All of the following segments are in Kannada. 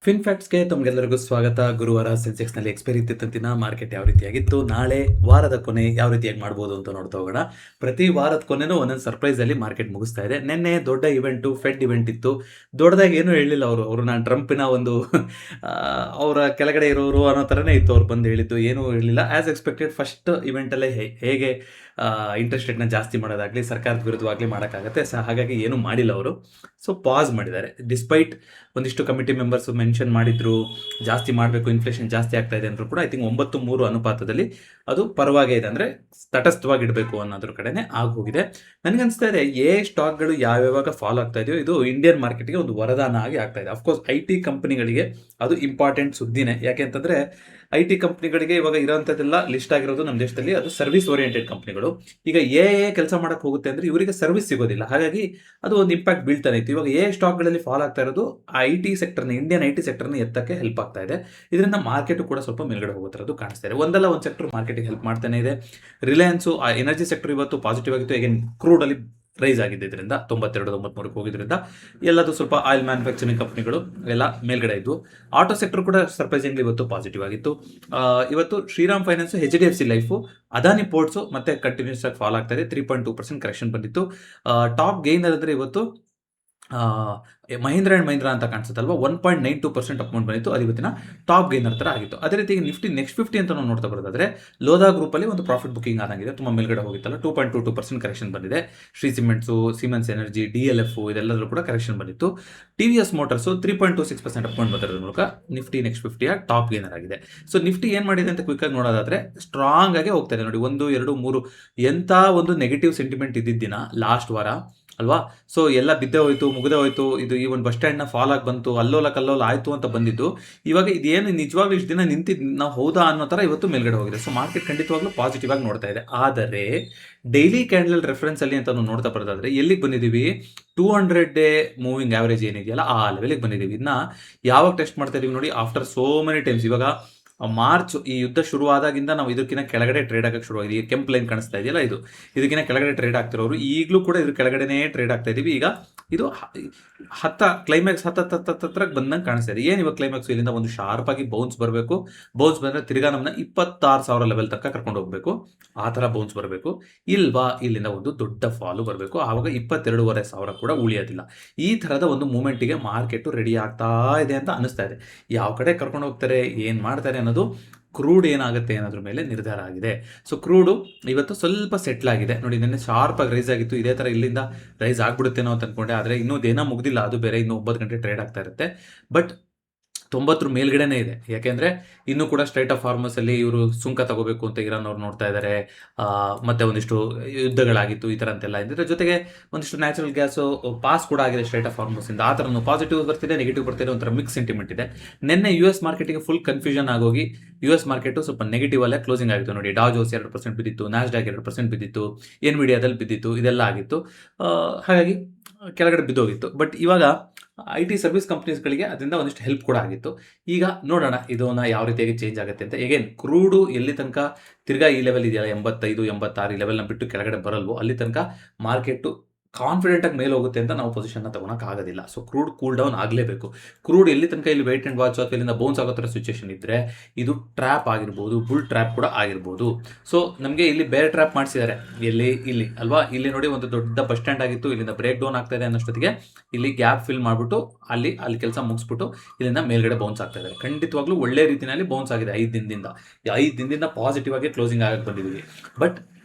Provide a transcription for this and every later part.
ಫಿನ್ಫ್ಯಾಕ್ಟ್ಸ್ಗೆ ತಮಗೆಲ್ಲರಿಗೂ ಸ್ವಾಗತ. ಗುರುವಾರ ಸೆನ್ಸೆಕ್ಸ್ನಲ್ಲಿ ಎಕ್ಸ್ಪೈರಿ ಇದ್ದಿದ್ದಂತಿನ ಮಾರ್ಕೆಟ್ ಯಾವ ರೀತಿಯಾಗಿತ್ತು, ನಾಳೆ ವಾರದ ಕೊನೆ ಯಾವ ರೀತಿಯಾಗಿ ಮಾಡ್ಬೋದು ಅಂತ ನೋಡ್ತಾ ಹೋಗೋಣ. ಪ್ರತಿ ವಾರದ ಕೊನೆನೂ ಒಂದೊಂದು ಸರ್ಪ್ರೈಸಲ್ಲಿ ಮಾರ್ಕೆಟ್ ಮುಗಿಸ್ತಾ ಇದೆ. ನಿನ್ನೆ ದೊಡ್ಡ ಇವೆಂಟು, ಫೆಡ್ ಇವೆಂಟ್ ಇತ್ತು. ದೊಡ್ಡದಾಗಿ ಏನೂ ಹೇಳಲಿಲ್ಲ ಅವರು ನಾನು ಟ್ರಂಪಿನ ಒಂದು ಅವರ ಕೆಳಗಡೆ ಇರೋರು ಅನ್ನೋ ಥರನೇ ಇತ್ತು. ಅವ್ರು ಬಂದು ಹೇಳಿದ್ದು ಏನೂ ಹೇಳಲಿಲ್ಲ. ಆ್ಯಸ್ ಎಕ್ಸ್ಪೆಕ್ಟೆಡ್ ಫಸ್ಟ್ ಇವೆಂಟಲ್ಲೇ ಹೇಗೆ ಇಂಟ್ರೆಸ್ಟ್ ರೇಟ್ನ ಜಾಸ್ತಿ ಮಾಡೋದಾಗಲಿ, ಸರ್ಕಾರದ ವಿರುದ್ಧವಾಗಲಿ ಮಾಡೋಕ್ಕಾಗತ್ತೆ. ಹಾಗಾಗಿ ಏನೂ ಮಾಡಿಲ್ಲ ಅವರು. ಸೊ ಪಾಸ್ ಮಾಡಿದ್ದಾರೆ. ಡಿಸ್ಪೈಟ್ ಒಂದಿಷ್ಟು ಕಮಿಟಿ ಮೆಂಬರ್ಸ್ ಮೆನ್ಷನ್ ಮಾಡಿದ್ರು, ಜಾಸ್ತಿ ಮಾಡಬೇಕು, ಇನ್ಫ್ಲೇಷನ್ ಜಾಸ್ತಿ ಆಗ್ತಾ ಇದೆ ಅಂದರೂ ಕೂಡ ಐ ಥಿಂಕ್ 9-3 ಅನುಪಾತದಲ್ಲಿ ಅದು ಪರವಾಗೇ ಇದೆ. ಅಂದರೆ ತಟಸ್ಥವಾಗಿಡಬೇಕು ಅನ್ನೋದ್ರ ಕಡೆನೇ ಆಗೋಗಿದೆ. ನನಗನ್ನಿಸ್ತಾ ಇದೆ ಸ್ಟಾಕ್ಗಳು ಯಾವ್ಯಾವಾಗ ಫಾಲೋ ಆಗ್ತಾ ಇದೆಯೋ ಇದು ಇಂಡಿಯನ್ ಮಾರ್ಕೆಟ್ಗೆ ಒಂದು ವರದಾನ ಆಗಿ ಆಗ್ತಾ ಇದೆ. ಅಫ್ಕೋರ್ಸ್ IT ಕಂಪನಿಗಳಿಗೆ ಅದು ಇಂಪಾರ್ಟೆಂಟ್ ಸುದ್ದಿನೇ. ಯಾಕೆ ಅಂತಂದರೆ IT ಕಂಪ್ನಿಗಳಿಗೆ ಇವಾಗ ಇರೋಂಥದ್ದೆಲ್ಲ ಲಿಸ್ಟ್ ಆಗಿರೋದು ನಮ್ಮ ದೇಶದಲ್ಲಿ ಅದು ಸರ್ವಿಸ್ ಓರಿಯೆಂಟೆಡ್ ಕಂಪ್ನಿಗಳು. ಈಗ ಕೆಲಸ ಮಾಡಕ್ಕೆ ಹೋಗುತ್ತೆ ಅಂದರೆ ಇವರಿಗೆ ಸರ್ವಿಸ್ ಸಿಗೋದಿಲ್ಲ. ಹಾಗಾಗಿ ಅದು ಒಂದು ಇಂಪ್ಯಾಕ್ಟ್ ಬೀಳ್ತಾನೆ ಇತ್ತು. ಇವಾಗ ಸ್ಟಾಕ್ಗಳಲ್ಲಿ ಫಾಲೋ ಆಗ್ತಾ ಇರೋದು IT ಸೆಕ್ಟರ್ನ, ಇಂಡಿಯನ್ IT ಸೆಕ್ಟರ್ನ ಎತ್ತಕ್ಕೆ ಹೆಲ್ಪ್ ಆಗ್ತಾ ಇದೆ. ಇದರಿಂದ ಮಾರ್ಕೆಟ್ ಕೂಡ ಸ್ವಲ್ಪ ಮೇಲ್ಗಡೆ ಹೋಗೋದು ಕಾಣಿಸ್ತಾ ಇದೆ. ಒಂದಲ್ಲ ಒಂದು ಸೆಕ್ಟರ್ ಮಾರ್ಕೆಟಿಗೆ ಹೆಲ್ಪ್ ಮಾಡ್ತಾನೆ ಇದೆ. ರಿಲಯನ್ಸು, ಎನರ್ಜಿ ಸೆಕ್ಟರ್ ಇವತ್ತು ಪಾಸಿಟಿವ್ ಆಗಿತ್ತು. ಈಗ ಕ್ರೂಡಲ್ಲಿ ರೈಸ್ ಆಗಿದ್ದರಿಂದ 92-93 ಹೋಗಿದ್ರಿಂದ ಎಲ್ಲದು ಸ್ವಲ್ಪ ಆಯಿಲ್ ಮ್ಯಾನುಫ್ಯಾಕ್ಚರಿಂಗ್ ಕಂಪ್ನಿಗಳು ಎಲ್ಲ ಮೇಲ್ಗಡೆ ಇದ್ವು. ಆಟೋ ಸೆಕ್ಟರ್ ಕೂಡ ಸರ್ಪ್ರೈಸಿಂಗ್ಲಿ ಇವತ್ತು ಪಾಸಿಟಿವ್ ಆಗಿತ್ತು. ಇವತ್ತು Shriram finance, HDFC life, Adani ports ಮತ್ತೆ ಕಂಟಿನ್ಯೂಸ್ ಆಗಿ ಫಾಲೋ ಆಗ್ತಾ ಇದೆ. 3.2% ಕರೆಕ್ಷನ್ ಬಂದಿತ್ತು. ಟಾಪ್ ಗೈನರ್ ಅಂದರೆ ಇವತ್ತು ಮಹೀಂದ್ರ ಆ್ಯಂಡ್ ಮಹೀಂದ್ರ ಅಂತ ಕಾಣಿಸುತ್ತಲ್ವ, 1.92% ಅಮೌಂಟ್ ಬಂದಿತ್ತು. ಅದು ಇವತ್ತಿನ ಟಾಪ್ ಗೈನರ್ ಥರ ಆಗಿತ್ತು. ಅದೇ ರೀತಿ ನಿಫ್ಟಿ ನೆಕ್ಸ್ಟ್ 50 ಅಂತ ನಾವು ನೋಡ್ತಾ ಬರೋದಾದ್ರೆ ಲೋಧಾ ಗ್ರೂಪಲ್ಲಿ ಒಂದು ಪ್ರಾಫಿಟ್ ಬುಕಿಂಗ್ ಆದಂಗಿದೆ. ತುಂಬ ಮೇಲ್ಗಡೆ ಹೋಗಿತ್ತಲ್ಲ, 2.22% ಕರೆಕ್ಷನ್ ಬಂದಿದೆ. ಶ್ರೀ ಸಿಮೆಂಟ್ಸು, ಸಿಮೆನ್ಸ್ ಎನರ್ಜಿ, DLF ಇದೆಲ್ಲದೂ ಕೂಡ ಕರೆಕ್ಷನ್ ಬಂದಿತ್ತು. TVS ಮೋಟರ್ಸು 3.26% ಅಮೌಂಟ್ ಬಂದಿರೋದ್ರ ಮೂಲಕ ನಿಫ್ಟಿ ನೆಕ್ಸ್ಟ್ 50ಯ ಟಾಪ್ ಗೈನರ್ ಆಗಿದೆ. ಸೊ ನಿಫ್ಟಿ ಏನು ಮಾಡಿದೆ ಅಂತ ಕ್ವಿಕ್ಕಾಗಿ ನೋಡೋದಾದ್ರೆ ಸ್ಟ್ರಾಂಗ್ ಆಗಿ ಹೋಗ್ತಾ ಇದೆ ನೋಡಿ. 1, 2, 3 ಎಂಥ ಒಂದು ನೆಗೆಟಿವ್ ಸೆಂಟಿಮೆಂಟ್ ಇದ್ದಿದ್ದಿನ ಲಾಸ್ಟ್ ವಾರ ಅಲ್ವಾ. ಸೊ ಎಲ್ಲ ಬಿದ್ದೇ ಹೋಯ್ತು, ಮುಗಿದೇ ಹೋಯ್ತು. ಇದು ಈ ಒಂದು ಬಸ್ ಸ್ಟ್ಯಾಂಡ್ನ ಫಾಲ್ ಆಗಿ ಬಂತು, ಅಲ್ಲೋಲ ಕಲ್ಲೋಲ ಆಯಿತು ಅಂತ ಬಂದಿದ್ದು ಇವಾಗ ಇದೇನು ನಿಜವಾಗ್ಲೂ ಇಷ್ಟು ದಿನ ನಿಂತಿದ್ದು ನಾವು ಹೌದಾ ಅನ್ನೋ ಥರ ಇವತ್ತು ಮೇಲ್ಗಡೆ ಹೋಗಿದೆ. ಸೊ ಮಾರ್ಕೆಟ್ ಖಂಡಿತವಾಗ್ಲೂ ಪಾಸಿಟಿವ್ ಆಗಿ ನೋಡ್ತಾ ಇದೆ. ಆದರೆ ಡೈಲಿ ಕ್ಯಾಂಡಲ್ ರೆಫರೆನ್ಸ್ ಅಲ್ಲಿ ಅಂತ ನಾವು ನೋಡ್ತಾ ಬರೋದಾದ್ರೆ ಎಲ್ಲಿಗೆ ಬಂದಿದ್ದೀವಿ, 200 ಡೇ ಮೂವಿಂಗ್ ಆವರೇಜ್ ಏನಿದೆಯಲ್ಲ ಆ ಲೆವೆಲಿಗೆ ಬಂದಿದ್ದೀವಿ. ಇನ್ನು ಯಾವಾಗ ಟೆಸ್ಟ್ ಮಾಡ್ತಾ ಇದೀವಿ ನೋಡಿ, ಆಫ್ಟರ್ ಸೋ ಮೆನಿ ಟೈಮ್ಸ್. ಇವಾಗ ಮಾರ್ಚ್ ಈ ಯುದ್ಧ ಶುರುವಾದಾಗಿಂದ ನಾವು ಇದಕ್ಕಿಂತ ಕೆಳಗಡೆ ಟ್ರೇಡ್ ಆಗಕ್ಕೆ ಶುರುವಾಗಿದೆ. ಈಗ ಕೆಂಪ್ ಲೈನ್ ಕಾಣಿಸ್ತಾ ಇದೆಯಲ್ಲ, ಇದು ಇದಕ್ಕಿಂತ ಕೆಳಗಡೆ ಟ್ರೇಡ್ ಆಗ್ತಿರೋರು ಈಗಲೂ ಕೂಡ ಇದ್ರ ಕೆಳಗಡೆನೇ ಟ್ರೇಡ್ ಆಗ್ತಾ ಇದೀವಿ. ಈಗ ಇದು ಕ್ಲೈಮ್ಯಾಕ್ಸ್ ಹತ್ತತ್ರಕ್ಕೆ ಬಂದಂಗೆ ಕಾಣಿಸ್ತಾ ಇದೆ. ಏನು ಇವಾಗ ಕ್ಲೈಮ್ಯಾಕ್ಸ್, ಇಲ್ಲಿಂದ ಒಂದು ಶಾರ್ಪ್ ಆಗಿ ಬೌನ್ಸ್ ಬರಬೇಕು. ಬೌನ್ಸ್ ಬಂದರೆ ತಿರ್ಗಾ ನಮ್ಮನ್ನ 26,000 ಲೆವೆಲ್ ತನಕ ಕರ್ಕೊಂಡು ಹೋಗಬೇಕು. ಆ ಥರ ಬೌನ್ಸ್ ಬರಬೇಕು. ಇಲ್ವಾ ಇಲ್ಲಿಂದ ಒಂದು ದೊಡ್ಡ ಫಾಲು ಬರಬೇಕು. ಆವಾಗ 22,500 ಕೂಡ ಉಳಿಯೋದಿಲ್ಲ. ಈ ಥರದ ಒಂದು ಮೂಮೆಂಟಿಗೆ ಮಾರ್ಕೆಟು ರೆಡಿ ಆಗ್ತಾ ಇದೆ ಅಂತ ಅನಿಸ್ತಾ ಇದೆ. ಯಾವ ಕಡೆ ಕರ್ಕೊಂಡು ಹೋಗ್ತಾರೆ, ಏನು ಮಾಡ್ತಾರೆ ಅನ್ನೋದು ಕ್ರೂಡ್ ಏನಾಗುತ್ತೆ ಅನ್ನೋದ್ರ ಮೇಲೆ ನಿರ್ಧಾರ ಆಗಿದೆ. ಸೊ ಕ್ರೂಡು ಇವತ್ತು ಸ್ವಲ್ಪ ಸೆಟ್ಲ್ ಆಗಿದೆ ನೋಡಿ. ನಿನ್ನೆ ಶಾರ್ಪ್ ಆಗಿ ರೈಸ್ ಆಗಿತ್ತು. ಇದೇ ಥರ ಇಲ್ಲಿಂದ ರೈಸ್ ಆಗ್ಬಿಡುತ್ತೇನೋ ಅಂತ ಅನ್ಕೊಂಡೆ. ಆದರೆ ಇನ್ನೂ ದೇನ ಮುಗ್ದಿಲ್ಲ, ಅದು ಬೇರೆ. ಇನ್ನೂ 9 ಗಂಟೆ ಟ್ರೇಡ್ ಆಗ್ತಾ ಇರುತ್ತೆ. ಬಟ್ 90 ಮೇಲ್ಗಡೆನೇ ಇದೆ. ಯಾಕೆಂದರೆ ಇನ್ನೂ ಕೂಡ ಸ್ಟ್ರೈಟ್ ಆಫ್ ಹಾರ್ಮಸಲ್ಲಿ ಇವರು ಸುಂಕ ತಗೋಬೇಕು ಅಂತ ಇರಾನ್ ಅವ್ರು ನೋಡ್ತಾ ಇದ್ದಾರೆ. ಮತ್ತು ಒಂದಿಷ್ಟು ಯುದ್ಧಗಳಾಗಿತ್ತು, ಈ ಥರ ಅಂತೆಲ್ಲ ಇದ್ದರೆ ಜೊತೆಗೆ ಒಂದಿಷ್ಟು ನ್ಯಾಚುರಲ್ ಗ್ಯಾಸು ಪಾಸ್ ಕೂಡ ಆಗಿದೆ ಸ್ಟ್ರೈಟ್ ಆಫ್ ಹಾರ್ಮಸಿಂದ. ಆ ಥರನೂ ಪಾಸಿಟಿವ್ ಬರ್ತಿದೆ, ನೆಗೆಟಿವ್ ಬರ್ತಿದೆ, ಒಂಥರ ಮಿಕ್ಸ್ ಸೆಂಟಿಮೆಂಟ್ ಇದೆ. ನಿನ್ನೆ US ಮಾರ್ಕೆಟಿಗೆ ಫುಲ್ ಕನ್ಫ್ಯೂಷನ್ ಆಗೋಗಿ US ಮಾರ್ಕೆಟು ಸ್ವಲ್ಪ ನೆಗೆಟಿವ್ ಅಲ್ಲೇ ಕ್ಲೋಸಿಂಗ್ ಆಗಿತ್ತು ನೋಡಿ. ಡಾವ್ ಜೋನ್ಸ್ 2% ಬಿದ್ದಿತ್ತು, NASDAQ 2% ಬಿದ್ದಿತ್ತು, ಎನ್ವಿಡಿಯಾದಲ್ಲಿ ಬಿದ್ದಿತ್ತು, ಇದೆಲ್ಲ ಆಗಿತ್ತು. ಹಾಗಾಗಿ ಕೆಳಗಡೆ ಬಿದ್ದೋಗಿತ್ತು. ಬಟ್ ಇವಾಗ IT ಸರ್ವಿಸ್ ಕಂಪ್ನೀಸ್ಗಳಿಗೆ ಅದರಿಂದ ಒಂದಿಷ್ಟು ಹೆಲ್ಪ್ ಕೂಡ ಆಗಿತ್ತು. ಈಗ ನೋಡೋಣ ಇದನ್ನ ಯಾವ ರೀತಿಯಾಗಿ ಚೇಂಜ್ ಆಗುತ್ತೆ ಅಂತ. ಎಗೇನ್ ಕ್ರೂಡು ಎಲ್ಲಿ ತನಕ ತಿರ್ಗಾ ಈ ಲೆವೆಲ್ ಇದೆಯಲ್ಲ, 85-86 ಈ ಲೆವೆಲ್ನ ಬಿಟ್ಟು ಕೆಳಗಡೆ ಬರಲ್ವೋ ಅಲ್ಲಿ ತನಕ ಮಾರ್ಕೆಟು ಕಾನ್ಫಿಡೆಂಟಾಗಿ ಮೇಲೆ ಹೋಗುತ್ತೆ ಅಂತ ನಾವು ಪೊಸಿಷನ್ನ ತೊಗೊಳಕ್ಕಾಗೋದಿಲ್ಲ. ಸೊ ಕ್ರೂಡ್ ಕೂಲ್ ಡೌನ್ ಆಗಲೇಬೇಕು. ಕ್ರೂಡ್ ಎಲ್ಲಿ ತನಕ ಇಲ್ಲಿ ವೆಯ್ಟ್ ಆ್ಯಂಡ್ ವಾಚ್ ಅಥವಾ ಇಲ್ಲಿಂದ ಬೌನ್ಸ್ ಆಗೋ ಥರ ಸಿಚುವೇಶನ್ ಇದ್ದರೆ ಇದು ಟ್ರ್ಯಾಪ್ ಆಗಿರ್ಬೋದು, ಬುಲ್ ಟ್ರ್ಯಾಪ್ ಕೂಡ ಆಗಿರ್ಬೋದು. ಸೊ ನಮಗೆ ಇಲ್ಲಿ ಬೇರೆ ಟ್ರ್ಯಾಪ್ ಮಾಡಿಸಿದ್ದಾರೆ. ಇಲ್ಲಿ ಅಲ್ವಾ, ಇಲ್ಲಿ ನೋಡಿ ಒಂದು ದೊಡ್ಡ ಬಸ್ ಸ್ಟ್ಯಾಂಡ್ ಆಗಿತ್ತು, ಇಲ್ಲಿಂದ ಬ್ರೇಕ್ ಡೌನ್ ಆಗ್ತಾ ಇದೆ ಅನ್ನೋಷ್ಟೊತ್ತಿಗೆ ಇಲ್ಲಿ ಗ್ಯಾಪ್ ಫಿಲ್ ಮಾಡಿಬಿಟ್ಟು ಅಲ್ಲಿ ಕೆಲಸ ಮುಗಿಸ್ಬಿಟ್ಟು ಇಲ್ಲಿಂದ ಮೇಲ್ಗಡೆ ಬೌನ್ಸ್ ಆಗ್ತಾ ಇದ್ದಾರೆ. ಖಂಡಿತವಾಗ್ಲೂ ಒಳ್ಳೆ ರೀತಿಯಲ್ಲಿ ಬೌನ್ಸ್ ಆಗಿದೆ. 5 ದಿನದಿಂದ ಪಾಸಿಟಿವ್ ಆಗಿ ಕ್ಲೋಸಿಂಗ್ ಆಗಕ್ಕೆ ಬಂದಿದ್ದೀವಿ. ಬಟ್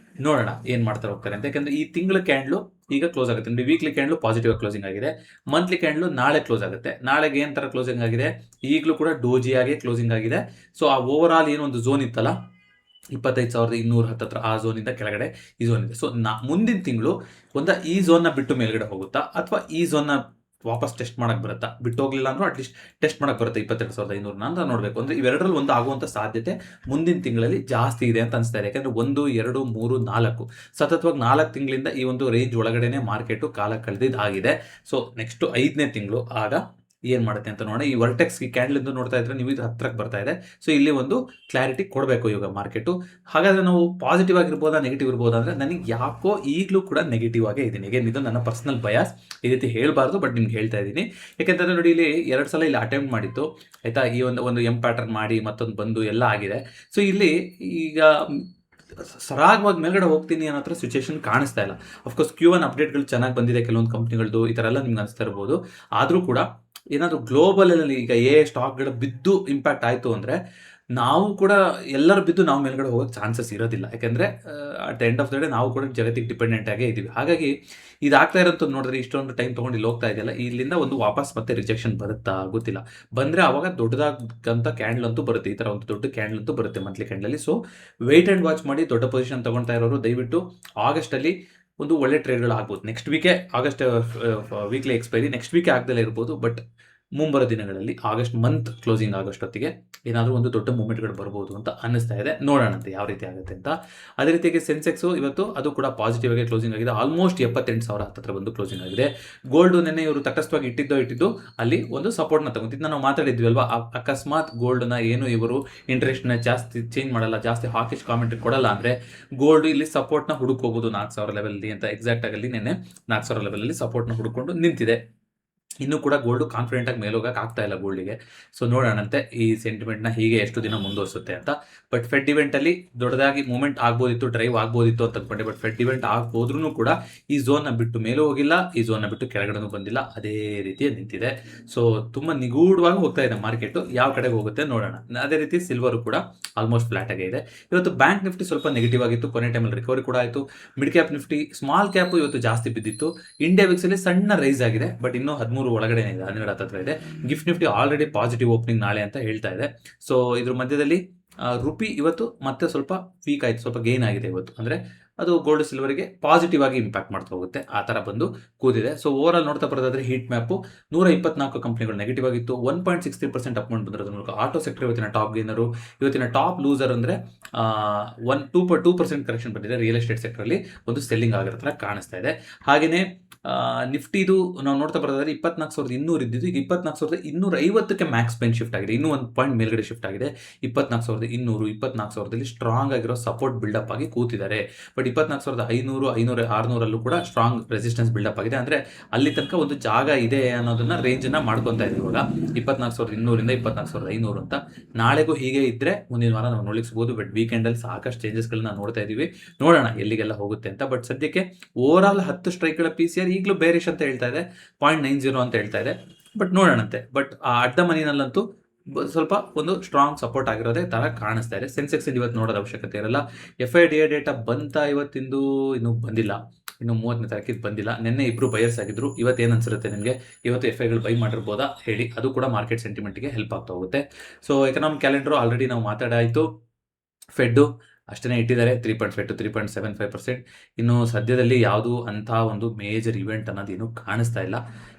ನೋಡೋಣ ಏನು ಮಾಡ್ತಾರೆ ಹೋಗ್ತಾರೆ ಅಂತ. ಯಾಕಂದರೆ ಈ ತಿಂಗಳ ಕ್ಯಾಂಡ್ಲು ಈಗ ಕ್ಲೋಸ್ ಆಗುತ್ತೆ ನೋಡಿ. ವೀಕ್ಲಿ ಕ್ಯಾಂಡ್ಲು ಪಾಸಿಟಿವ್ ಕ್ಲೋಸಿಂಗ್ ಆಗಿದೆ. ಮಂತ್ಲಿ ಕ್ಯಾಂಡ್ಲು ನಾಳೆ ಕ್ಲೋಸ್ ಆಗುತ್ತೆ. ನಾಳೆಗೆ ಏನು ಥರ ಕ್ಲೋಸಿಂಗ್ ಆಗಿದೆ, ಈಗಲೂ ಕೂಡ ಡೋಜಿಯಾಗಿ ಕ್ಲೋಸಿಂಗ್ ಆಗಿದೆ. ಸೊ ಆ ಓವರ್ ಆಲ್ ಏನೊಂದು ಝೋನ್ ಇತ್ತಲ್ಲ 25,210 ಹತ್ರ, ಆ ಝೋನಿಂದ ಕೆಳಗಡೆ ಈ ಝೋನ್ ಇದೆ. ಸೊ ಮುಂದಿನ ತಿಂಗಳು ಈ ಝೋನ್ನ ಬಿಟ್ಟು ಮೇಲ್ಗಡೆ ಹೋಗುತ್ತಾ ಅಥವಾ ಈ ಝೋನ್ನ ವಾಪಸ್ ಟೆಸ್ಟ್ ಮಾಡಕ್ಕೆ ಬರುತ್ತಾ, ಬಿಟ್ಟು ಹೋಗಲಿಲ್ಲ ಅಂದರೂ ಅಟ್ಲೀಸ್ಟ್ ಟೆಸ್ಟ್ ಮಾಡಕ್ಕೆ ಬರುತ್ತೆ 22,500 ಅಂತ ನೋಡಬೇಕು. ಅಂದರೆ ಇವೆರಡರಲ್ಲಿ ಒಂದು ಆಗುವಂಥ ಸಾಧ್ಯತೆ ಮುಂದಿನ ತಿಂಗಳಲ್ಲಿ ಜಾಸ್ತಿ ಇದೆ ಅಂತ ಅನಿಸ್ತಾ ಇದೆ. ಯಾಕಂದರೆ 1, 2, 3, 4 ಸತತವಾಗಿ 4 ತಿಂಗಳಿಂದ ಈ ಒಂದು ರೇಂಜ್ ಒಳಗಡೆನೆ ಮಾರ್ಕೆಟು ಕಾಲ ಕಳೆದಿದ್ದಾಗಿದೆ. ಸೊ ನೆಕ್ಸ್ಟು 5ನೇ ತಿಂಗಳು ಆಗ ಏನು ಮಾಡುತ್ತೆ ಅಂತ ನೋಡೋಣ. ಈ ವರ್ಟೆಕ್ಸ್ ಈ ಕ್ಯಾಂಡಲ್ ನೋಡ್ತಾ ಇದ್ರೆ ನೀವು ಇದು ಹತ್ರಕ್ಕೆ ಬರ್ತಾ ಇದೆ. ಸೊ ಇಲ್ಲಿ ಒಂದು ಕ್ಲಾರಿಟಿ ಕೊಡಬೇಕು ಇವಾಗ ಮಾರ್ಕೆಟು. ಹಾಗಾದ್ರೆ ನಾವು ಪಾಸಿಟಿವ್ ಆಗಿರ್ಬೋದಾ ನೆಗೆಟಿವ್ ಇರ್ಬೋದಾ ಅಂದರೆ ನನಗೆ ಯಾಕೋ ಈಗಲೂ ಕೂಡ ನೆಗೆಟಿವ್ ಆಗೇ ಇದ್ದೀನಿ. ಇದು ನನ್ನ ಪರ್ಸನಲ್ ಬಯಾಸ್, ಈ ರೀತಿ ಹೇಳಬಾರ್ದು, ಬಟ್ ನಿಮ್ಗೆ ಹೇಳ್ತಾ ಇದ್ದೀನಿ. ಯಾಕೆಂತಂದ್ರೆ ನೋಡಿ, ಇಲ್ಲಿ 2 ಸಲ ಇಲ್ಲಿ ಅಟೆಂಪ್ಟ್ ಮಾಡಿತ್ತು ಆಯ್ತಾ. ಈ ಒಂದು ಎಂ ಪ್ಯಾಟರ್ನ್ ಮಾಡಿ ಮತ್ತೊಂದು ಬಂದು ಎಲ್ಲ ಆಗಿದೆ. ಸೊ ಇಲ್ಲಿ ಈಗ ಸರಾಗವಾಗಿ ಮೇಲ್ಗಡೆ ಹೋಗ್ತೀನಿ ಅನ್ನೋ ಹತ್ರ ಸಿಚುವೇಶನ್ ಕಾಣಿಸ್ತಾ ಇಲ್ಲ. ಅಫ್ಕೋರ್ಸ್ Q1 ಅಪ್ಡೇಟ್ಗಳು ಚೆನ್ನಾಗಿ ಬಂದಿದೆ ಕೆಲವೊಂದು ಕಂಪ್ನಿಗಳದ್ದು, ಈ ಥರ ಎಲ್ಲ ನಿಮ್ಗೆ ಅನಿಸ್ತಾ ಇರ್ಬೋದು. ಆದರೂ ಕೂಡ ಏನಾದರೂ ಗ್ಲೋಬಲಲ್ಲಿ ಈಗ ಸ್ಟಾಕ್ಗಳು ಬಿದ್ದು ಇಂಪ್ಯಾಕ್ಟ್ ಆಯಿತು ಅಂದರೆ ನಾವು ಕೂಡ ಎಲ್ಲರೂ ಬಿದ್ದು ನಾವು ಮೇಲ್ಗಡೆ ಹೋಗೋಕ್ಕೆ ಚಾನ್ಸಸ್ ಇರೋದಿಲ್ಲ. ಯಾಕೆಂದರೆ at the end of the day ನಾವು ಕೂಡ ಜಗತ್ತಿಗೆ ಡಿಪೆಂಡೆಂಟ್ ಆಗೇ ಇದ್ದೀವಿ. ಹಾಗಾಗಿ ಇದಾಗ್ತಾ ಇರೋಂಥದ್ದು ನೋಡಿದ್ರೆ ಇಷ್ಟೊಂದು ಟೈಮ್ ತೊಗೊಂಡು ಇಲ್ಲಿ ಹೋಗ್ತಾ ಇದೆಯಲ್ಲ, ಇಲ್ಲಿಂದ ಒಂದು ವಾಪಸ್ ಮತ್ತೆ ರಿಜೆಕ್ಷನ್ ಬರುತ್ತಾ ಗೊತ್ತಿಲ್ಲ. ಬಂದರೆ ಆವಾಗ ದೊಡ್ಡದಾಗಂಥ ಕ್ಯಾಂಡಲ್ ಅಂತೂ ಬರುತ್ತೆ, ಈ ಥರ ಒಂದು ದೊಡ್ಡ ಕ್ಯಾಂಡಲ್ ಅಂತೂ ಬರುತ್ತೆ ಮಂತ್ಲಿ ಕ್ಯಾಂಡಲಲ್ಲಿ. ಸೊ ವೆಯ್ಟ್ ಆ್ಯಂಡ್ ವಾಚ್ ಮಾಡಿ. ದೊಡ್ಡ ಪೊಸಿಷನ್ ತೊಗೊಳ್ತಾ ಇರೋರು ದಯವಿಟ್ಟು ಆಗಸ್ಟಲ್ಲಿ ಒಂದು ಒಳ್ಳೆ ಟ್ರೇಡ್ಗಳು ಆಗ್ಬೋದು. ನೆಕ್ಸ್ಟ್ ವೀಕೆ ಆಗಸ್ಟ್ ವೀಕ್ಲಿ ಎಕ್ಸ್ಪೈರಿ ನೆಕ್ಸ್ಟ್ ವೀಕೆ ಆಗ್ದಲೇ ಇರ್ಬೋದು. ಬಟ್ ಮುಂಬರೋ ದಿನಗಳಲ್ಲಿ ಆಗಸ್ಟ್ ಮಂತ್ ಕ್ಲೋಸಿಂಗ್ ಆಗಸ್ಟ್ ಹೊತ್ತಿಗೆ ಏನಾದರೂ ಒಂದು ದೊಡ್ಡ ಮೂಮೆಂಟ್ಗಳು ಬರ್ಬೋದು ಅಂತ ಅನ್ನಿಸ್ತಾ ಇದೆ. ನೋಡೋಣಂತೆ ಯಾವ ರೀತಿ ಆಗುತ್ತೆ ಅಂತ. ಅದೇ ರೀತಿಯಾಗಿ ಸೆನ್ಸೆಕ್ಸು ಇವತ್ತು ಅದು ಕೂಡ ಪಾಸಿಟಿವ್ ಆಗಿ ಕ್ಲೋಸಿಂಗ್ ಆಗಿದೆ. ಆಲ್ಮೋಸ್ಟ್ 78,000 ಹತ್ತಿರ ಬಂದು ಕ್ಲೋಸಿಂಗ್ ಆಗಿದೆ. ಗೋಲ್ಡು ನೆನ್ನೆ ಇವರು ತಟಸ್ಥವಾಗಿ ಇಟ್ಟಿದ್ದು ಅಲ್ಲಿ ಒಂದು ಸಪೋರ್ಟ್ನ ತಗೊಂತಿದ್ದು ನಾವು ಮಾತಾಡಿದ್ವಿ ಅಲ್ವಾ. ಅಕಸ್ಮಾತ್ ಗೋಲ್ಡ್ನ ಏನು ಇವರು ಇಂಟ್ರೆಸ್ಟ್ನ ಜಾಸ್ತಿ ಚೇಂಜ್ ಮಾಡಲ್ಲ, ಜಾಸ್ತಿ ಹಾಕಿಶ್ ಕಾಮೆಂಟ್ರಿ ಕೊಡಲ್ಲ ಅಂದರೆ ಗೋಲ್ಡ್ ಇಲ್ಲಿ ಸಪೋರ್ಟ್ನ ಹುಡುಕೋಬೋದು 4,000 ಲೆವೆಲ್ಲಿ ಅಂತ. ಎಕ್ಸಾಕ್ಟ್ ಆಗಿ ನೆನ್ನೆ 4,000 ಲೆವೆಲಲ್ಲಿ ಸಪೋರ್ಟ್ನ ಹುಡುಕೊಂಡು ನಿಂತಿದೆ. ಇನ್ನೂ ಕೂಡ ಗೋಲ್ಡು ಕಾನ್ಫಿಡೆಂಟಾಗಿ ಮೇಲೋಗಕ್ಕೆ ಆಗ್ತಾ ಇಲ್ಲ ಗೋಲ್ಡಿಗೆ. ಸೊ ನೋಡೋಣಂತೆ ಈ ಸೆಂಟಿಮೆಂಟ್ನ ಹೀಗೆ ಎಷ್ಟು ದಿನ ಮುಂದುವರಿಸುತ್ತೆ ಅಂತ. ಬಟ್ ಫೆಡ್ ಇವೆಂಟಲ್ಲಿ ದೊಡ್ಡದಾಗಿ ಮೂವ್ಮೆಂಟ್ ಆಗ್ಬೋದಿತ್ತು, ಡ್ರೈವ್ ಆಗ್ಬೋದಿತ್ತು ಅಂತ ಅಂದ್ಕೊಂಡೆ. ಬಟ್ ಫೆಡ್ ಇವೆಂಟ್ ಆಗ್ಬೋದ್ರೂ ಕೂಡ ಈ ಝೋನ್ನ ಬಿಟ್ಟು ಮೇಲೆ ಹೋಗಿಲ್ಲ, ಈ ಝೋನ್ನ ಬಿಟ್ಟು ಕೆಳಗಡೆನೂ ಬಂದಿಲ್ಲ, ಅದೇ ರೀತಿ ನಿಂತಿದೆ. ಸೊ ತುಂಬ ನಿಗೂಢವಾಗಿ ಹೋಗ್ತಾ ಇದೆ ಮಾರ್ಕೆಟು, ಯಾವ ಕಡೆಗೆ ಹೋಗುತ್ತೆ ನೋಡೋಣ. ಅದೇ ರೀತಿ ಸಿಲ್ವರು ಕೂಡ ಆಲ್ಮೋಸ್ಟ್ ಫ್ಲಾಟ್ ಆಗೇ ಇದೆ. ಇವತ್ತು ಬ್ಯಾಂಕ್ ನಿಫ್ಟಿ ಸ್ವಲ್ಪ ನೆಗೆಟಿವ್ ಆಗಿತ್ತು, ಕೊನೆ ಟೈಮಲ್ಲಿ ರಿಕವರಿ ಕೂಡ ಆಯಿತು. Mid cap Nifty, small cap ಇವತ್ತು ಜಾಸ್ತಿ ಬಿದ್ದಿತ್ತು. ಇಂಡಿಯಾ ವಿಕ್ಸಲ್ಲಿ ಸಣ್ಣ ರೈಸ್ ಆಗಿದೆ, ಬಟ್ ಇನ್ನೂ 13 ಒಳಗಡೆ ಇದೆ, 12 ಹತ್ತಿರ ಇದೆ. Gift Nifty already positive opening ನಾಳೆ ಅಂತ ಹೇಳ್ತಾ ಇದೆ. ಸೊ ಇದ್ರ ಮಧ್ಯದಲ್ಲಿ ರುಪಿ ಇವತ್ತು ಮತ್ತೆ ಸ್ವಲ್ಪ ವೀಕ್ ಆಯಿತು, ಸ್ವಲ್ಪ ಗೇನ್ ಆಗಿದೆ ಇವತ್ತು. ಅಂದರೆ ಅದು ಗೋಲ್ಡ್ ಸಿಲ್ವರ್ಗೆ ಪಾಸಿಟಿವ್ ಆಗಿ ಇಂಪ್ಯಾಕ್ಟ್ ಮಾಡ್ತಾ ಹೋಗುತ್ತೆ, ಆ ಥರ ಬಂದು ಕೂದಿದೆ. ಸೊ ಓವರ್ ಆಲ್ ನೋಡ್ತಾ ಬರೋದಾದ್ರೆ ಹೀಟ್ ಮ್ಯಾಪು 124 ಕಂಪ್ನಿಗಳು ನೆಗೆಟಿವ್ ಆಗಿತ್ತು. 1.63% ಅಪ್ಮೌಂಟ್ ಬಂದಿರೋದ್ರ ಮೂಲಕ ಆಟೋ ಸೆಕ್ಟರ್ ಇವತ್ತಿನ ಟಾಪ್ ಗೇನರು. ಇವತ್ತಿನ ಟಾಪ್ ಲೂಸರ್ ಅಂದರೆ 2% ಕರೆಕ್ಷನ್ ಬಂದಿದೆ. ರಿಯಲ್ ಎಸ್ಟೇಟ್ ಸೆಕ್ಟರಲ್ಲಿ ಒಂದು ಸೆಲ್ಲಿಂಗ್ ಆಗಿರೋ ಥರ ಕಾಣಿಸ್ತಾ ಇದೆ. ಹಾಗೆಯೇ ನಿಫ್ಟಿದು ನಾವು ನೋಡ್ತಾ ಬರೋದಾದ್ರೆ 24,200 ಇದ್ದಿದ್ದು ಈಗ 24,250ಕ್ಕೆ ಮ್ಯಾಕ್ಸ್ ಬೆಂಚ್ ಶಿಫ್ಟ್ ಆಗಿದೆ. ಇನ್ನೂ ಒಂದು ಪಾಯಿಂಟ್ ಮೇಲ್ಗಡೆ ಶಿಫ್ಟ್ ಆಗಿದೆ. 24,200, 24,000ದಲ್ಲಿ ಸ್ಟ್ರಾಂಗ್ ಆಗಿರೋ ಸಪೋರ್ಟ್ ಬಿಲ್ಡಪ್ ಆಗಿ ಕೂತಿದ್ದಾರೆ. ಬಟ್ 24,500, 600 ಕೂಡ ಸ್ಟ್ರಾಂಗ್ ರೆಸಿಸ್ಟೆನ್ಸ್ ಬಿಲ್ಡಪ್ ಆಗಿದೆ. ಅಂದರೆ ಅಲ್ಲಿ ತನಕ ಒಂದು ಜಾಗ ಇದೆ ಅನ್ನೋದನ್ನ ರೇಂಜನ್ನು ಮಾಡ್ಕೊತಾ ಇದ್ದೀವಿ ಇವಾಗ 24,200 24,500 ಅಂತ. ನಾಳೆಗೂ ಹೀಗೆ ಇದ್ದರೆ ಮುಂದಿನ ವಾರ ನಾವು ನೋಡ್ಲಿಕ್ಸ್ಬೋದು. ಬಟ್ ವೀಕೆಂಡಲ್ಲಿ ಸಾಕಷ್ಟು ಚೇಂಜಸ್ಗಳನ್ನ ನೋಡ್ತಾ ಇದ್ದೀವಿ, ನೋಡೋಣ ಎಲ್ಲಿಗೆಲ್ಲ ಹೋಗುತ್ತೆ ಅಂತ. ಬಟ್ ಸದ್ಯಕ್ಕೆ ಓವರ್ ಆಲ್ 10 ಸ್ಟ್ರೈಕ್ಗಳ PCR ಈಗಲೂ ಬೇರಿಶ್ ಅಂತ ಹೇಳ್ತಾ ಇದೆ, 0.90 ಅಂತ ಹೇಳ್ತಾ ಇದೆ. ಬಟ್ ನೋಡೋಣಂತೆ. ಬಟ್ ಆ ಅಡ್ಡ ಮನಿನಲ್ಲಂತೂ ಸ್ವಲ್ಪ ಒಂದು ಸ್ಟ್ರಾಂಗ್ ಸಪೋರ್ಟ್ ಆಗಿರೋದೇ ಥರ ಕಾಣಿಸ್ತಾ ಇದೆ. ಸೆನ್ಸೆಕ್ಸ್ ಇವತ್ತು ನೋಡೋದು ಅವಶ್ಯಕತೆ ಇರಲ್ಲ. FIDA ಡೇಟಾ ಬಂತ ಇವತ್ತಿಂದು ಇನ್ನೂ ಬಂದಿಲ್ಲ, ಇನ್ನು 30ನೇ ತಾರೀಕಿಗೆ ಬಂದಿಲ್ಲ. ನಿನ್ನೆ ಇಬ್ಬರು ಬಯರ್ಸ್ ಆಗಿದ್ರು. ಇವತ್ತು ಏನು ಅನ್ಸಿರುತ್ತೆ ನಿಮಗೆ? ಇವತ್ತು FIಗಳು ಬೈ ಮಾಡಿರ್ಬೋದಾ ಹೇಳಿ? ಅದು ಕೂಡ ಮಾರ್ಕೆಟ್ ಸೆಂಟಿಮೆಂಟ್ಗೆ ಹೆಲ್ಪ್ ಆಗ್ತಾ ಹೋಗುತ್ತೆ. ಸೊ ಎಕನಾಮಿಕ್ ಕ್ಯಾಲೆಂಡರು ಆಲ್ರೆಡಿ ನಾವು ಮಾತಾಡಾಯಿತು. ಫೆಡ್ಡು ಅಷ್ಟೇ ಇಟ್ಟಿದ್ದಾರೆ, 3.5 to 3.75%. ಇನ್ನು ಸದ್ಯದಲ್ಲಿ ಯಾವುದು ಅಂಥ ಒಂದು ಮೇಜರ್ ಇವೆಂಟ್ ಅನ್ನೋದೇನು ಕಾಣಿಸ್ತಾ ಇಲ್ಲ.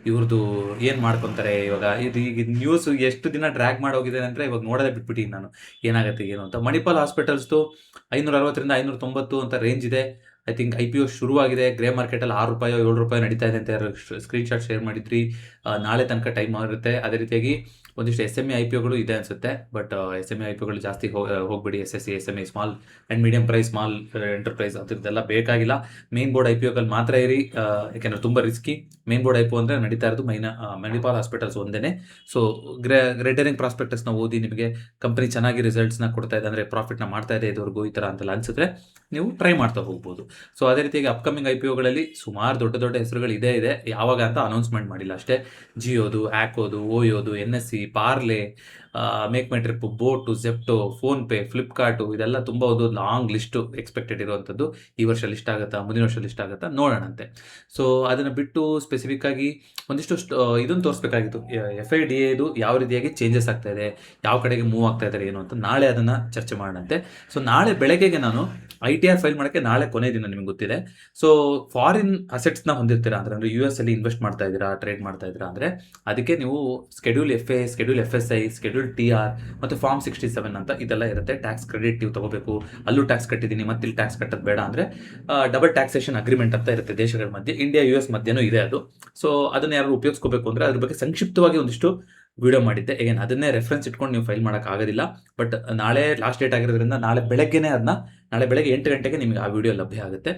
ಇವ್ರದ್ದು ಏನು ಮಾಡ್ಕೊತಾರೆ ಇವಾಗ? ಈಗ ನ್ಯೂಸ್ ಎಷ್ಟು ದಿನ ಡ್ರ್ಯಾಗ್ ಮಾಡೋಗಿದೆ ಅಂದರೆ ಇವಾಗ ನೋಡೋದೇ ಬಿಟ್ಬಿಟ್ಟು ನಾನು ಏನಾಗುತ್ತೆ ಏನು ಅಂತ. ಮಣಿಪಾಲ್ ಹಾಸ್ಪಿಟಲ್ಸ್ದು 560ರಿಂದ 590 ಅಂತ ರೇಂಜ್ ಇದೆ. ಐ ಥಿಂಕ್ IPO ಶುರುವಾಗಿದೆ. ಗ್ರೇ ಮಾರ್ಕೆಟಲ್ಲಿ ₹6 ₹7 ನಡೀತಾ ಇದೆ ಅಂತ ಸ್ಕ್ರೀನ್ಶಾಟ್ ಶೇರ್ ಮಾಡಿದ್ರಿ. ನಾಳೆ ತನಕ ಟೈಮ್ ಇರುತ್ತೆ. ಅದೇ ರೀತಿಯಾಗಿ ಒಂದಿಷ್ಟು SME IPOಗಳು ಇದೆ ಅನಿಸುತ್ತೆ. ಬಟ್ SME IPOಗಳು ಜಾಸ್ತಿ ಹೋಗ್ಬಿಡಿ. SSE, SME, small and medium price, small enterprise ಅದ್ರದ್ದೆಲ್ಲ ಬೇಕಾಗಿಲ್ಲ. ಮೇನ್ ಬೋರ್ಡ್ IPOಗಳು ಮಾತ್ರ ಇರಿ, ಯಾಕೆಂದರೆ ತುಂಬ ರಿಸ್ಕಿ. ಮೇನ್ ಬೋರ್ಡ್ IPO ಅಂದರೆ ನಡೀತಾ ಇರೋದು ಮಣಿಪಾಲ್ ಹಾಸ್ಪಿಟಲ್ಸ್ ಒಂದೇ. ಸೊ ಗ್ರೇಟರಿಂಗ್ ಪ್ರಾಸ್ಪೆಕ್ಟಸ್ನ ಓದಿ ನಿಮಗೆ ಕಂಪ್ನಿ ಚೆನ್ನಾಗಿ ರಿಸಲ್ಟ್ಸ್ನ ಕೊಡ್ತಾ ಇದೆ, ಅಂದರೆ ಪ್ರಾಫಿಟ್ನ ಮಾಡ್ತಾ ಇದೆ ಇದುವರೆಗೂ ಈ ಥರ ಅಂತೆಲ್ಲ ಅನಿಸಿದ್ರೆ ನೀವು ಟ್ರೈ ಮಾಡ್ತಾ ಹೋಗ್ಬೋದು. ಸೊ ಅದೇ ರೀತಿಯಾಗಿ ಅಪ್ಕಮಿಂಗ್ IPOಗಳಲ್ಲಿ ಸುಮಾರು ದೊಡ್ಡ ಹೆಸರುಗಳು ಇದೆ. ಯಾವಾಗ ಅಂತ ಅನೌನ್ಸ್ಮೆಂಟ್ ಮಾಡಿಲ್ಲ ಅಷ್ಟೇ. ಜಿಯೋದು, ಆ್ಯಕೋದು, ಓಯೋದು, NSE, Parle, make my trip, Boat, Zepto, PhonePe, Flipkart, ಇದೆಲ್ಲ ತುಂಬ ಒಂದು ಲಾಂಗ್ ಲಿಸ್ಟು ಎಕ್ಸ್ಪೆಕ್ಟೆಡ್ ಇರುವಂಥದ್ದು. ಈ ವರ್ಷ ಲಿಸ್ಟ್ ಆಗುತ್ತಾ, ಮುಂದಿನ ವರ್ಷ ಲಿಸ್ಟ್ ಆಗುತ್ತಾ ನೋಡೋಣಂತೆ. ಸೊ ಅದನ್ನು ಬಿಟ್ಟು ಸ್ಪೆಸಿಫಿಕ್ಕಾಗಿ ಒಂದಿಷ್ಟು ಇದನ್ನು ತೋರಿಸ್ಬೇಕಾಗಿತ್ತು. FIDAದು ಯಾವ ರೀತಿಯಾಗಿ ಚೇಂಜಸ್ ಆಗ್ತಾ ಇದೆ, ಯಾವ ಕಡೆಗೆ ಮೂವ್ ಆಗ್ತಾ ಇದ್ದಾರೆ ಏನು ಅಂತ ನಾಳೆ ಅದನ್ನು ಚರ್ಚೆ ಮಾಡೋಣಂತೆ. ಸೊ ನಾಳೆ ಬೆಳಗ್ಗೆಗೆ ನಾನು ITR ಫೈಲ್ ಮಾಡೋಕ್ಕೆ ನಾಳೆ ಕೊನೆ ದಿನ ನಿಮಗೆ ಗೊತ್ತಿದೆ. ಸೊ ಫಾರಿನ್ ಅಸೆಟ್ಸ್ನ ಹೊಂದಿರ್ತೀರಾ ಅಂದರೆ US ಅಲ್ಲಿ ಇನ್ವೆಸ್ಟ್ ಮಾಡ್ತಾ ಇದ್ದೀರಾ, ಟ್ರೇಡ್ ಮಾಡ್ತಾ ಇದ್ದೀರಾ ಅಂದರೆ ಅದಕ್ಕೆ ನೀವು schedule FA, schedule FSI, schedule TR ಮತ್ತು ಫಾರ್ಮ್ 67 ಅಂತ ಇದೆಲ್ಲ ಇರುತ್ತೆ. ಟ್ಯಾಕ್ಸ್ ಕ್ರೆಡಿಟ್ ನೀವು ತಗೋಬೇಕು. ಅಲ್ಲೂ ಟ್ಯಾಕ್ಸ್ ಕಟ್ಟಿದ್ದೀನಿ ಮತ್ತೆ ಇಲ್ಲಿ ಟ್ಯಾಕ್ಸ್ ಕಟ್ಟೋದು ಬೇಡ ಅಂದರೆ ಡಬಲ್ ಟ್ಯಾಕ್ಸೇಷನ್ ಅಗ್ರಿಮೆಂಟ್ ಅಂತ ಇರುತ್ತೆ ದೇಶಗಳ ಮಧ್ಯೆ. ಇಂಡಿಯಾ US ಮಧ್ಯನೂ ಇದೆ ಅದು. ಸೊ ಅದನ್ನು ಯಾರು ಉಪಯೋಗಿಸ್ಕೋಬೇಕು ಅಂದರೆ ಅದ್ರ ಬಗ್ಗೆ ಸಂಕ್ಷಿಪ್ತವಾಗಿ ಒಂದಿಷ್ಟು ವಿಡಿಯೋ ಮಾಡಿದ್ದೆ. ಏನ್ ಅದನ್ನೇ ರೆಫರೆನ್ಸ್ ಇಟ್ಕೊಂಡು ನೀವು ಫೈಲ್ ಮಾಡೋಕ್ಕಾಗೋದಿಲ್ಲ. ಬಟ್ ನಾಳೆ ಲಾಸ್ಟ್ ಡೇಟ್ ಆಗಿರೋದ್ರಿಂದ ನಾಳೆ ಬೆಳಗ್ಗೆ 8 ಗಂಟೆಗೆ ನಿಮಗೆ ಆ ವಿಡಿಯೋ ಲಭ್ಯ ಆಗುತ್ತೆ.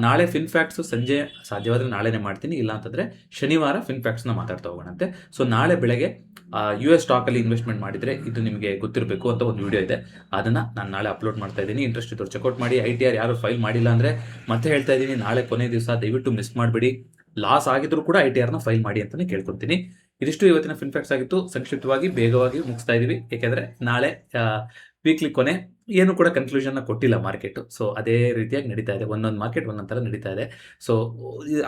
ನಾಳೆ ಫಿನ್ ಫ್ಯಾಕ್ಟ್ಸು ಸಂಜೆ ಸಾಧ್ಯವಾದರೆ ನಾಳೆನೇ ಮಾಡ್ತೀನಿ, ಇಲ್ಲ ಅಂತಂದರೆ ಶನಿವಾರ ಫಿನ್ ಫ್ಯಾಕ್ಟ್ಸ್ನ ಮಾತಾಡ್ತಾ ಹೋಗೋಣಂತೆ. ಸೊ ನಾಳೆ ಬೆಳಗ್ಗೆ US ಸ್ಟಾಕಲ್ಲಿ ಇನ್ವೆಸ್ಟ್ಮೆಂಟ್ ಮಾಡಿದರೆ ಇದು ನಿಮಗೆ ಗೊತ್ತಿರಬೇಕು ಅಂತ ಒಂದು ವಿಡಿಯೋ ಇದೆ. ಅದನ್ನು ನಾನು ನಾಳೆ ಅಪ್ಲೋಡ್ ಮಾಡ್ತಾ ಇದ್ದೀನಿ. ಇಂಟ್ರೆಸ್ಟ್ ಇದ್ದವ್ರು ಚೆಕ್ಔಟ್ ಮಾಡಿ. ITR ಯಾರು ಫೈಲ್ ಮಾಡಿಲ್ಲ ಅಂದರೆ ಮತ್ತೆ ಹೇಳ್ತಾ ಇದ್ದೀನಿ, ನಾಳೆ ಕೊನೆ ದಿವಸ ದಯವಿಟ್ಟು ಮಿಸ್ ಮಾಡಬೇಡಿ. ಲಾಸ್ ಆಗಿದ್ರು ಕೂಡ ITRನ ಫೈಲ್ ಮಾಡಿ ಅಂತಲೇ ಕೇಳ್ಕೊತೀನಿ. ಇದಿಷ್ಟು ಇವತ್ತಿನ ಫಿನ್ ಫ್ಯಾಕ್ಟ್ಸ್ ಆಗಿತ್ತು. ಸಂಕ್ಷಿಪ್ತವಾಗಿ ಬೇಗವಾಗಿ ಮುಗಿಸ್ತಾ ಇದ್ದೀವಿ, ಏಕೆಂದರೆ ನಾಳೆ ವೀಕ್ಲಿ ಕೊನೆ. ಏನು ಕೂಡ ಕನ್ಕ್ಲೂಷನ್ನ ಕೊಟ್ಟಿಲ್ಲ ಮಾರ್ಕೆಟು. ಸೊ ಅದೇ ರೀತಿಯಾಗಿ ನಡೀತಾ ಇದೆ. ಒಂದೊಂದು ಮಾರ್ಕೆಟ್ ಒಂದೊಂದು ಥರ ನಡೀತಾ ಇದೆ. ಸೊ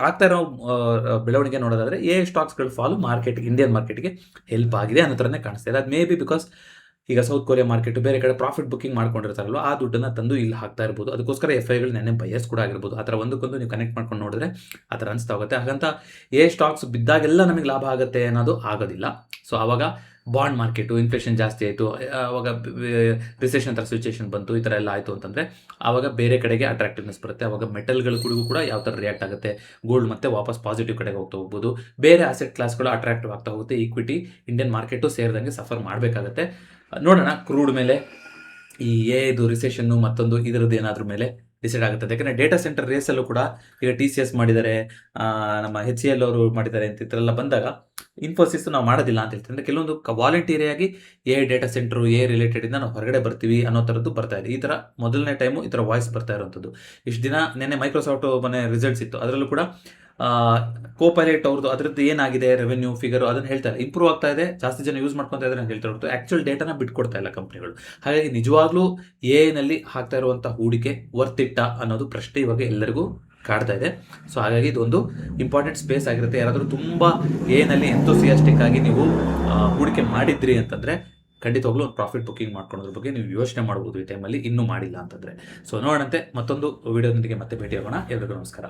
ಆಗ್ತಾ ಇರೋ ಬೆಳವಣಿಗೆ ನೋಡೋದಾದರೆ ಸ್ಟಾಕ್ಸ್ಗಳು ಫಾಲು ಮಾರ್ಕೆಟ್ಗೆ, ಇಂಡಿಯನ್ ಮಾರ್ಕೆಟ್ಗೆ ಹೆಲ್ಪ್ ಆಗಿದೆ ಅನ್ನೋ ಥರನೇ ಕಾಣಿಸ್ತಾ ಇದೆ. ಅದು ಮೇ ಬಿ ಬಿಕಾಸ್ ಈಗ ಸೌತ್ ಕೊರಿಯಾ ಮಾರ್ಕೆಟ್ ಬೇರೆ ಕಡೆ ಪ್ರಾಫಿಟ್ ಬುಕ್ಕಿಂಗ್ ಮಾಡ್ಕೊಂಡಿರ್ತಾರಲ್ವ, ಆ ದುಡ್ಡನ್ನು ತಂದು ಇಲ್ಲಿ ಹಾಕ್ತಾ ಇರ್ಬೋದು. ಅದಕ್ಕೋಸ್ಕರ FIಗಳು ನೆನ್ನೆ ಬಯಸ್ ಕೂಡ ಆಗಿರ್ಬೋದು. ಆ ಥರ ಒಂದಕ್ಕೊಂದು ನೀವು ಕನೆಕ್ಟ್ ಮಾಡ್ಕೊಂಡು ನೋಡಿದ್ರೆ ಆ ಥರ ಅನಿಸ್ತಾ ಹೋಗುತ್ತೆ. ಹಾಗಂತ ಸ್ಟಾಕ್ಸ್ ಬಿದ್ದಾಗೆಲ್ಲ ನಮಗೆ ಲಾಭ ಆಗುತ್ತೆ ಅನ್ನೋದು ಆಗೋದಿಲ್ಲ. ಸೊ ಆವಾಗ ಬಾಂಡ್ ಮಾರ್ಕೆಟು, ಇನ್ಫ್ಲೇಷನ್ ಜಾಸ್ತಿ ಆಯಿತು, ಆವಾಗ ರಿಸೆಷನ್ ಥರ ಸಿಚುಯೇಷನ್ ಬಂತು, ಈ ಥರ ಎಲ್ಲ ಆಯಿತು ಅಂತಂದರೆ ಆವಾಗ ಬೇರೆ ಕಡೆಗೆ ಅಟ್ರಾಕ್ಟಿವ್ನೆಸ್ ಬರುತ್ತೆ. ಆವಾಗ ಮೆಟಲ್ಗಳು ಕೂಡ ಯಾವ ಥರ ರಿಯಾಕ್ಟ್ ಆಗುತ್ತೆ. ಗೋಲ್ಡ್ ಮತ್ತೆ ವಾಪಸ್ ಪಾಸಿಟಿವ್ ಕಡೆಗೆ ಹೋಗ್ಬೋದು. ಬೇರೆ ಅಸೆಟ್ ಕ್ಲಾಸ್ಗಳು ಅಟ್ರಾಕ್ಟಿವ್ ಆಗ್ತಾ ಹೋಗುತ್ತೆ. ಈಕ್ವಿಟಿ ಇಂಡಿಯನ್ ಮಾರ್ಕೆಟು ಸೇರಿದಂಗೆ ಸಫರ್ ಮಾಡಬೇಕಾಗತ್ತೆ. ನೋಡೋಣ ಕ್ರೂಡ್ ಮೇಲೆ ಈ ಇದು ರಿಸೆಷನ್ನು ಮತ್ತೊಂದು ಇದರದ್ದು ಏನಾದ್ರ ಮೇಲೆ ಡಿಸೈಡ್ ಆಗುತ್ತದೆ. ಯಾಕಂದರೆ ಡೇಟಾ ಸೆಂಟರ್ ರೇಸಲ್ಲೂ ಕೂಡ ಈಗ TCS ಮಾಡಿದ್ದಾರೆ, ನಮ್ಮ HCL ಅವರು ಮಾಡಿದ್ದಾರೆ ಅಂತ ಇದರೆಲ್ಲ ಬಂದಾಗ ಇನ್ಫೋಸಿಸ್ ನಾವು ಮಾಡೋದಿಲ್ಲ ಅಂತ ಹೇಳ್ತೀವಿ. ಅಂದರೆ ಕೆಲವೊಂದು ವಾಲಂಟಿಯರಿಯಾಗಿ ಡೇಟಾ ಸೆಂಟ್ರು ರಿಲೇಟೆಡಿಂದ ನಾವು ಹೊರಗಡೆ ಬರ್ತೀವಿ ಅನ್ನೋ ಥರದ್ದು ಬರ್ತಾ ಇದೆ. ಈ ಥರ ಮೊದಲನೇ ಟೈಮು ಈ ಥರ ವಾಯ್ಸ್ ಬರ್ತಾ ಇರೋವಂಥದ್ದು. ಇಷ್ಟು ದಿನ ನೆನ್ನೆ ಮೈಕ್ರೋಸಾಫ್ಟ್ ಮನೆ ರಿಸಲ್ಟ್ಸ್ ಇತ್ತು, ಅದರಲ್ಲೂ ಕೂಡ ಕೋಪೈಲಟ್ ಅವ್ರದ್ದು ಅದರದ್ದು ಏನಾಗಿದೆ ರೆವೆನ್ಯೂ ಫಿಗರು ಅದನ್ನು ಹೇಳ್ತಾರೆ, ಇಂಪ್ರೂವ್ ಆಗ್ತಾ ಇದೆ, ಜಾಸ್ತಿ ಜನ ಯೂಸ್ ಮಾಡ್ಕೊತಾ ಇದ್ದಾರೆ ಅಂತ ಹೇಳ್ತಾ ಇರೋದು. ಆ್ಯಕ್ಚುಯಲ್ ಡೇಟಾನ ಬಿಟ್ಕೊಡ್ತಾ ಇಲ್ಲ ಕಂಪ್ನಿಗಳು. ಹಾಗಾಗಿ ನಿಜವಾಗ್ಲೂ ನಲ್ಲಿ ಹಾಕ್ತಾ ಇರುವಂಥ ಹೂಡಿಕೆ ವರ್ತಿಟ್ಟ ಅನ್ನೋದು ಪ್ರಶ್ನೆ ಇವಾಗ ಎಲ್ಲರಿಗೂ ಕಾಡ್ತಾ ಇದೆ. ಸೊ ಹಾಗಾಗಿ ಇದೊಂದು ಇಂಪಾರ್ಟೆಂಟ್ ಸ್ಪೇಸ್ ಆಗಿರುತ್ತೆ. ಯಾರಾದರೂ ತುಂಬ ನಲ್ಲಿ ಎಂಥೂಸಿಯಾಸ್ಟಿಕ್ ಆಗಿ ನೀವು ಹೂಡಿಕೆ ಮಾಡಿದ್ರಿ ಅಂತಂದರೆ ಖಂಡಿತವಾಗ್ಲೂ ಒಂದು ಪ್ರಾಫಿಟ್ ಬುಕ್ಕಿಂಗ್ ಮಾಡ್ಕೊಳ್ಳೋದ್ರ ಬಗ್ಗೆ ನೀವು ಯೋಚನೆ ಮಾಡ್ಬೋದು ಈ ಟೈಮಲ್ಲಿ, ಇನ್ನೂ ಮಾಡಿಲ್ಲ ಅಂತಂದರೆ. ಸೊ ನೋಡೋಣಂತೆ ಮತ್ತೊಂದು ವಿಡಿಯೋದೊಂದಿಗೆ ಮತ್ತೆ ಭೇಟಿಯಾಗೋಣ. ಎಲ್ಲರಿಗೂ ನಮಸ್ಕಾರ.